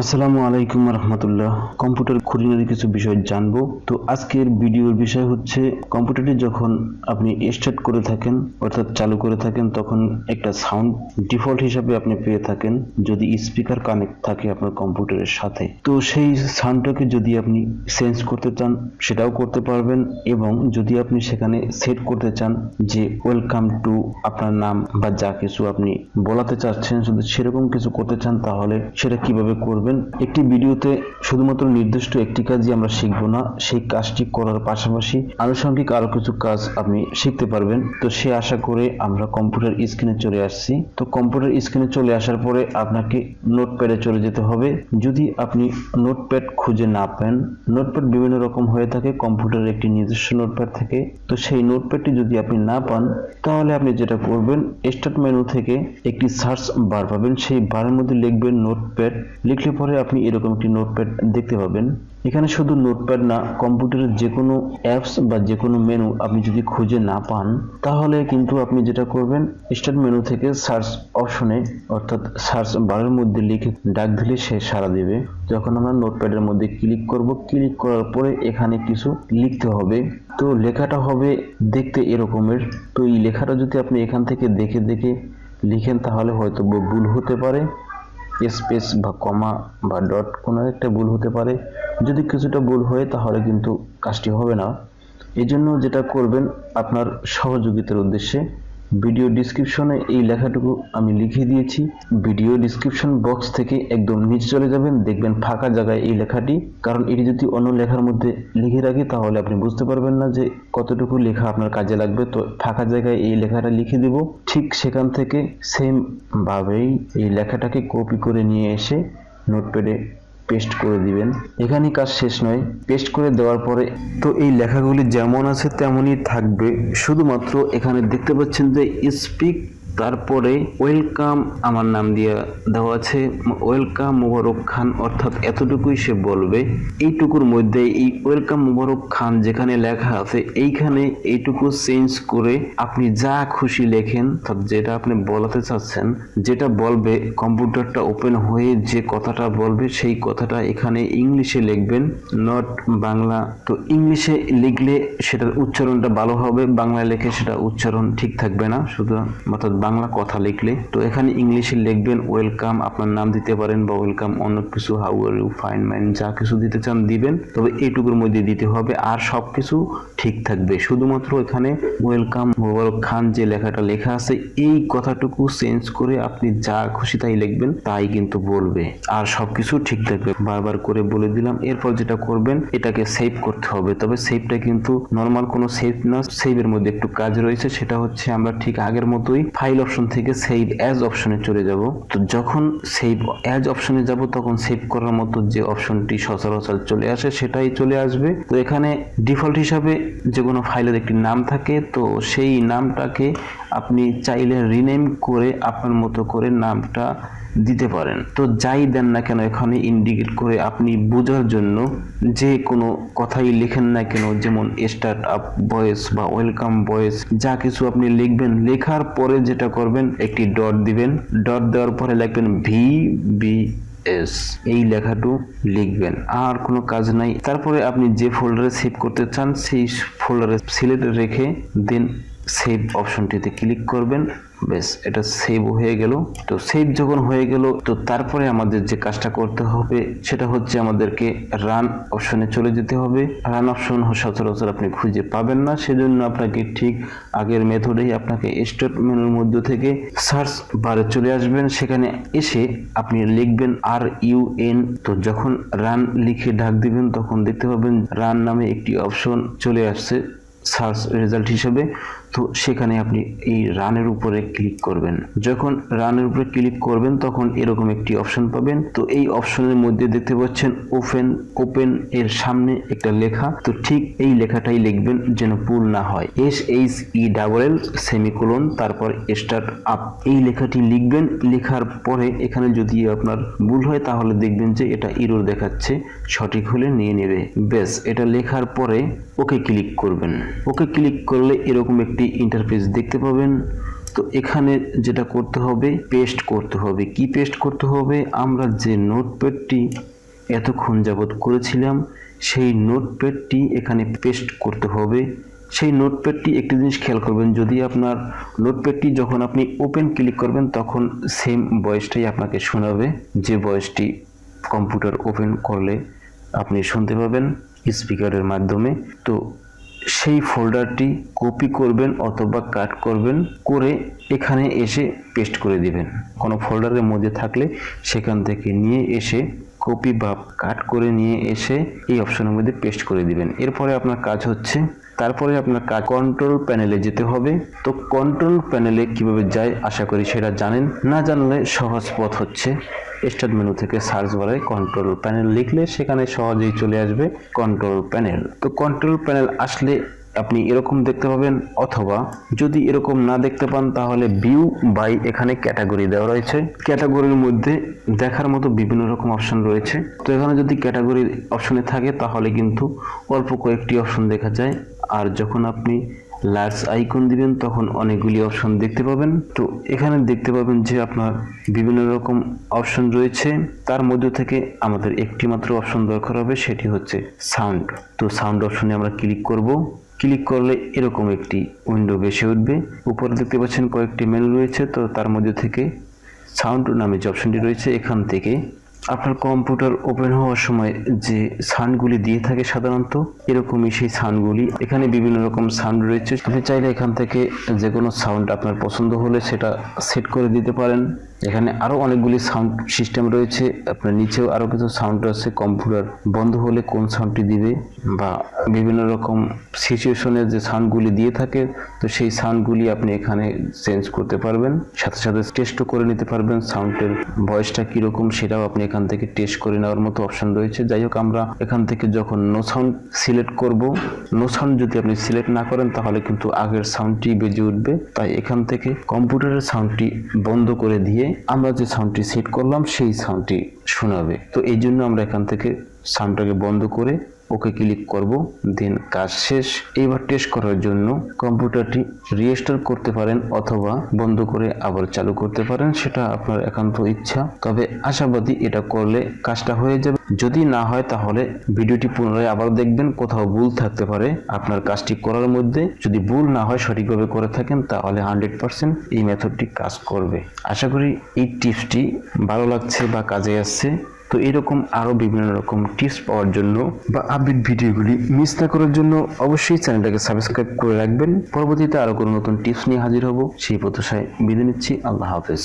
আসসালামু আলাইকুম রহমতুল্লাহ। কম্পিউটার খুঁটিনাটি কিছু বিষয় জানবো। তো আজকের ভিডিওর বিষয় হচ্ছে কম্পিউটারটি যখন আপনি স্টার্ট করে থাকেন অর্থাৎ চালু করে থাকেন তখন একটা সাউন্ড ডিফল্ট হিসাবে আপনি পেয়ে থাকেন যদি স্পিকার কানেক্ট থাকে আপনার কম্পিউটারের সাথে। তো সেই সাউন্ডটাকে যদি আপনি চেঞ্জ করতে চান সেটাও করতে পারবেন, এবং যদি আপনি সেখানে সেট করতে চান যে ওয়েলকাম টু আপনার নাম বা যা কিছু আপনি বলাতে চাচ্ছেন যদি সেরকম কিছু করতে চান তাহলে সেটা কিভাবে করবেন। একটি ভিডিওতে শুধুমাত্র নির্দিষ্ট একটি কাজই আমরা শিখবো না, সেই কাজটি করার পাশাপাশি আনুষঙ্গিক আরো কিছু কাজ আপনি শিখতে পারবেন। তো সে আশা করে আমরা কম্পিউটার স্ক্রিনে চলে আসছি। তো কম্পিউটার স্ক্রিনে চলে আসার পরে আপনাকে নোটপ্যাডে চলে যেতে হবে। যদি আপনি নোটপ্যাড খুঁজে না পান, নোটপ্যাড বিভিন্ন রকম হয়ে থাকে, কম্পিউটারের একটি নিজস্ব নোটপ্যাড থাকে। তো সেই নোটপ্যাডটি যদি আপনি না পান তাহলে আপনি যেটা করবেন স্টার্ট মেনু থেকে একটি সার্চ বার পাবেন, সেই বারের মধ্যে লিখবেন নোটপ্যাড। লিখলে পরে আপনি এরকম একটি নোটপ্যাড দেখতে পাবেন। এখানে শুধু নোটপ্যাড না, কম্পিউটারের যে কোনো অ্যাপস বা যে কোনো মেনু আপনি যদি খুঁজে না পান তাহলে কিন্তু আপনি যেটা করবেন স্টার্ট মেনু থেকে সার্চ অপশনে অর্থাৎ সার্চ বারের মধ্যে লিখে ডাক দিলে সে সাড়া দেবে। যখন আমরা নোটপ্যাডের মধ্যে ক্লিক করব, ক্লিক করার পরে এখানে কিছু লিখতে হবে। তো লেখাটা হবে দেখতে এরকমের। তো এই লেখাটা যদি আপনি এখান থেকে দেখে দেখে লিখেন তাহলে হয়তো ভুল হতে পারে, স্পেস বা কমা বা ডট কোনো একটা ভুল হতে পারে। যদি কিছুটা ভুল হয় তাহলে কিন্তু কাজটি হবে না। এই জন্য যেটা করবেন আপনার সহযোগিতার উদ্দেশ্যে ভিডিও ডিসক্রিপশনে এই লেখাটুকু আমি লিখে দিয়েছি। ভিডিও ডিসক্রিপশন বক্স থেকে একদম নিচে চলে যাবেন, দেখবেন ফাঁকা জায়গায় এই লেখাটি। কারণ এটি যদি অন্য লেখার মধ্যে লিখে রাখি তাহলে আপনি বুঝতে পারবেন না যে কতটুকু লেখা আপনার কাজে লাগবে। তো ফাঁকা জায়গায় এই লেখাটা লিখে দিব। ঠিক সেখান থেকে সেম ভাবেই এই লেখাটাকে কপি করে নিয়ে এসে নোটপ্যাডে পেস্ট করে দিবেন। এখানে কাজ শেষ নয়, পেস্ট করে দেওয়ার পরে তো এই লেখাগুলি যেমন আছে তেমনই থাকবে, শুধুমাত্র এখানে দেখতে পাচ্ছেন যে স্পিক তারপরে ওয়েলকাম আমার নাম দিয়ে দেওয়া আছে, ওয়েলকাম মোবারক খান, অর্থাৎ এতটুকুই সে বলবে। এইটুকুর মধ্যে এই ওয়েলকাম মোবারক খান যেখানে লেখা আছে এইখানে এইটুকু চেঞ্জ করে আপনি যা খুশি লেখেন, যেটা আপনি বলাতে চাচ্ছেন, যেটা বলবে কম্পিউটারটা ওপেন হয়ে যে কথাটা বলবে সেই কথাটা এখানে ইংলিশে লিখবেন, নট বাংলা। তো ইংলিশে লিখলে সেটার উচ্চারণটা ভালো হবে, বাংলায় লিখে সেটা উচ্চারণ ঠিক থাকবে না, শুধু অর্থাৎ বাংলা কথা লিখলে। তো এখানে ইংলিশে লিখবেন ওয়েলকাম, আপনার নাম দিতে পারেন বা ওয়েলকাম অন্য কিছু, how are you, fine, mine, যা কিছু দিতে চান দিবেন, তবে এইটুকুর মধ্যে দিতে হবে। আর সবকিছু ঠিক থাকবে, শুধুমাত্র এখানে ওয়েলকাম মোবারক খান যে লেখাটা লেখা আছে এই কথাটুকু চেঞ্জ করে আপনি যা খুশি তাই লিখবেন, তাই কিন্তু বলবে। আর সবকিছু ঠিক থাকবে, বারবার করে বলে দিলাম। এরপর যেটা করবেন এটাকে সেভ করতে হবে, তবে সেভটা কিন্তু নর্মাল কোনো সেভ না, সেভের মধ্যে একটু কাজ রয়েছে। সেটা হচ্ছে আমরা ঠিক আগের মতোই ফাইল অপশন থেকে সেভ অ্যাজ অপশনে চলে যাব। তো যখন সেভ অ্যাজ অপশনে যাব তখন সেভ করার মতো যে অপশনটি সচরাচর চলে আসে সেটাই চলে আসবে। তো এখানে ডিফল্ট হিসাবে যে কোনো ফাইলের একটি নাম থাকে, তো সেই নামটাকে আপনি চাইলে রিনেম করে আপনার মতো করে নামটা দিতে পারেন। তো যাই দেন না কেন এখানে ইন্ডিকেট করে আপনি বোঝার জন্য যে কোনো কথাই লিখেন না কেন, যেমন স্টার্ট আপ ভয়েস বা ওয়েলকাম ভয়েস, যা কিছু আপনি লিখবেন, লেখার পরে যেটা করবেন একটি ডট দিবেন, ডট দেওয়ার পরে লিখবেন VBS, এই লেখাটু লিখবেন, আর কোনো কাজ নাই। তারপরে আপনি যে ফোল্ডারে সেভ করতে চান সেই ফোল্ডারে সিলেক্ট রেখে দেন সেভ অপশনটিতে ক্লিক করবেন। বেশ, এটা সেভ হয়ে গেল। তো সেভ যখন হয়ে গেল তো তারপরে আমাদের যে কাজটা করতে হবে সেটা হচ্ছে আমাদেরকে রান অপশনে চলে যেতে হবে। রান অপশন সচরাচর আপনি খুঁজে পাবেন না, সেজন্য আপনাকে ঠিক আগের মেথডেই আপনাকে স্টার্ট মেনুর মধ্যে থেকে সার্চ বারে চলে আসবেন, সেখানে এসে আপনি লিখবেন RUN। তো যখন রান লিখে ডাক দিবেন তখন দেখতে পাবেন রান নামে একটি অপশন চলে আসছে সার্চ রেজাল্ট হিসেবে। তো সেখানে আপনি এই রানের উপরে ক্লিক করবেন। যখন রানের উপরে ক্লিক করবেন তখন এরকম একটি অপশন পাবেন। তো এই অপশনের মধ্যে দেখতে পাচ্ছেন ওপেন এর সামনে একটা লেখা, তো ঠিক এই লেখাটাই লিখবেন যেন ভুল না হয়, SHELL সেমিকোলন তারপর স্টার্ট আপ, এই লেখাটি লিখবেন। লেখার পরে এখানে যদি আপনার ভুল হয় তাহলে দেখবেন যে এটা এরর দেখাচ্ছে, সঠিক হলে নিয়ে নেবে। বেশ, এটা লেখার পরে ওকে ক্লিক করবেন। ওকে ক্লিক করলে এরকম একটি ইন্টারফেস দেখতে পাবেন। তো এখানে যেটা করতে হবে, পেস্ট করতে হবে। কি পেস্ট করতে হবে? আমরা যে নোটপ্যাডটি এতক্ষণ যাবত করেছিলাম সেই নোটপ্যাডটি এখানে পেস্ট করতে হবে। সেই নোটপ্যাডটি একটি জিনিস খেয়াল করবেন, যদি আপনার নোটপ্যাডটি যখন আপনি ওপেন ক্লিক করবেন তখন সেম ভয়েসটাই আপনাকে শোনাবে, যে ভয়েসটি কম্পিউটার ওপেন করলে আপনি শুনতে পাবেন স্পিকারের মাধ্যমে। তো সেই ফোল্ডারটি কপি করবেন অথবা কাট করবেন, করে এখানে এসে পেস্ট করে দিবেন। কোনো ফোল্ডারের মধ্যে থাকলে সেখান থেকে নিয়ে এসে কপি বা কাট করে নিয়ে এসে এই অপশনের মধ্যে পেস্ট করে দিবেন। এরপরে আপনার কাজ হচ্ছে, তারপরে আপনার কাজ কন্ট্রোল প্যানেলে যেতে হবে। তো কন্ট্রোল প্যানেলে কিভাবে যায় আশা করি সেটা জানেন। না জানলে সহজ পথ হচ্ছে স্টার্ট মেনু থেকে সার্চ বারে কন্ট্রোল প্যানেল লিখলে সেখানে সহজেই চলে আসবে কন্ট্রোল প্যানেল। তো কন্ট্রোল প্যানেল আসলে আপনি এরকম দেখতে পাবেন, অথবা যদি এরকম না দেখতে পান তাহলে ভিউ বাই এখানে ক্যাটাগরি দেওয়া রয়েছে। ক্যাটাগরির মধ্যে দেখার মতো বিভিন্ন রকম অপশন রয়েছে। তো এখানে যদি ক্যাটাগরি অপশনে থাকে তাহলে কিন্তু অল্প কয়েকটি অপশন দেখা যায়, আর যখন আপনি লার্জ আইকন দিবেন তখন অনেকগুলি অপশন দেখতে পাবেন। তো এখানে দেখতে পাবেন যে আপনার বিভিন্ন রকম অপশন রয়েছে, তার মধ্যে থেকে আমাদের একটি মাত্র অপশন দরকার হবে, সেটি হচ্ছে সাউন্ড। তো সাউন্ড অপশনে আমরা ক্লিক করব। ক্লিক করলে এরকম একটি উইন্ডো ভেসে উঠবে। উপরে দেখতে পাচ্ছেন কয়েকটি মেনু রয়েছে, তো তার মধ্যে থেকে সাউন্ড নামে যে অপশনটি রয়েছে এখান থেকে আপনার কম্পিউটার ওপেন হওয়ার সময় যে সাউন্ডগুলি দিয়ে থাকে সাধারণত এরকমই সেই সাউন্ডগুলি। এখানে বিভিন্ন রকম সাউন্ড রয়েছে, আপনি চাইলে এখান থেকে যে কোনো সাউন্ড আপনার পছন্দ হলে সেটা সেট করে দিতে পারেন। এখানে আরো অনেকগুলি সাউন্ড সিস্টেম রয়েছে, আপনার নিচেও আরো কিছু সাউন্ড আছে, কম্পিউটার বন্ধ হলে কোন সাউন্ডটি দিবে বা বিভিন্ন রকম সিচুয়েশনে যে সাউন্ডগুলি দিয়ে থাকে, তো সেই সাউন্ডগুলি আপনি এখানে চেঞ্জ করতে পারবেন। সাথে সাথে টেস্টও করে নিতে পারবেন, সাউন্ডের ভয়েসটা কিরকম সেটাও আপনি এখান থেকে টেস্ট করে নেওয়ার মতো অপশন রয়েছে। যাই হোক, আমরা এখান থেকে যখন নো সাউন্ড সিলেক্ট করব, নো সাউন্ড যদি আপনি সিলেক্ট না করেন তাহলে কিন্তু আগের সাউন্ডটি বেজে উঠবে। তাই এখান থেকে কম্পিউটারের সাউন্ডটি বন্ধ করে দিয়ে আমরা যে সাউন্ডটি সেট করলাম সেই সাউন্ডটি শোনাবে। তো এই জন্য আমরা এখান থেকে সাউন্ডটাকে বন্ধ করে ওকে ক্লিক করব, দেন কাজ শেষ। এইবার টেস্ট করার জন্য কম্পিউটারটি রিস্টার্ট করতে পারেন অথবা বন্ধ করে আবার চালু করতে পারেন, সেটা আপনার একান্ত ইচ্ছা। তবে আশাবাদী এটা করলে কাজটা হয়ে যাবে। যদি না হয় তাহলে ভিডিওটি পুনরায় আবার দেখবেন, কোথাও ভুল থাকতে পারে আপনার কাজটি করার মধ্যে। যদি ভুল না হয়, সঠিকভাবে করে থাকেন তাহলে 100% এই মেথডটি কাজ করবে। আশা করি এই টিপসটি ভালো লাগছে বা কাজে আসছে। তো এরকম আরো বিভিন্ন রকম টিপস পাওয়ার জন্য বা আপডেট ভিডিওগুলি মিস না করার জন্য অবশ্যই চ্যানেলটাকে সাবস্ক্রাইব করে রাখবেন। পরবর্তীতে আরো কোনো নতুন টিপস নিয়ে হাজির হব। সেই প্রত্যাশায় বিদায় নিচ্ছি। আল্লাহ হাফেজ।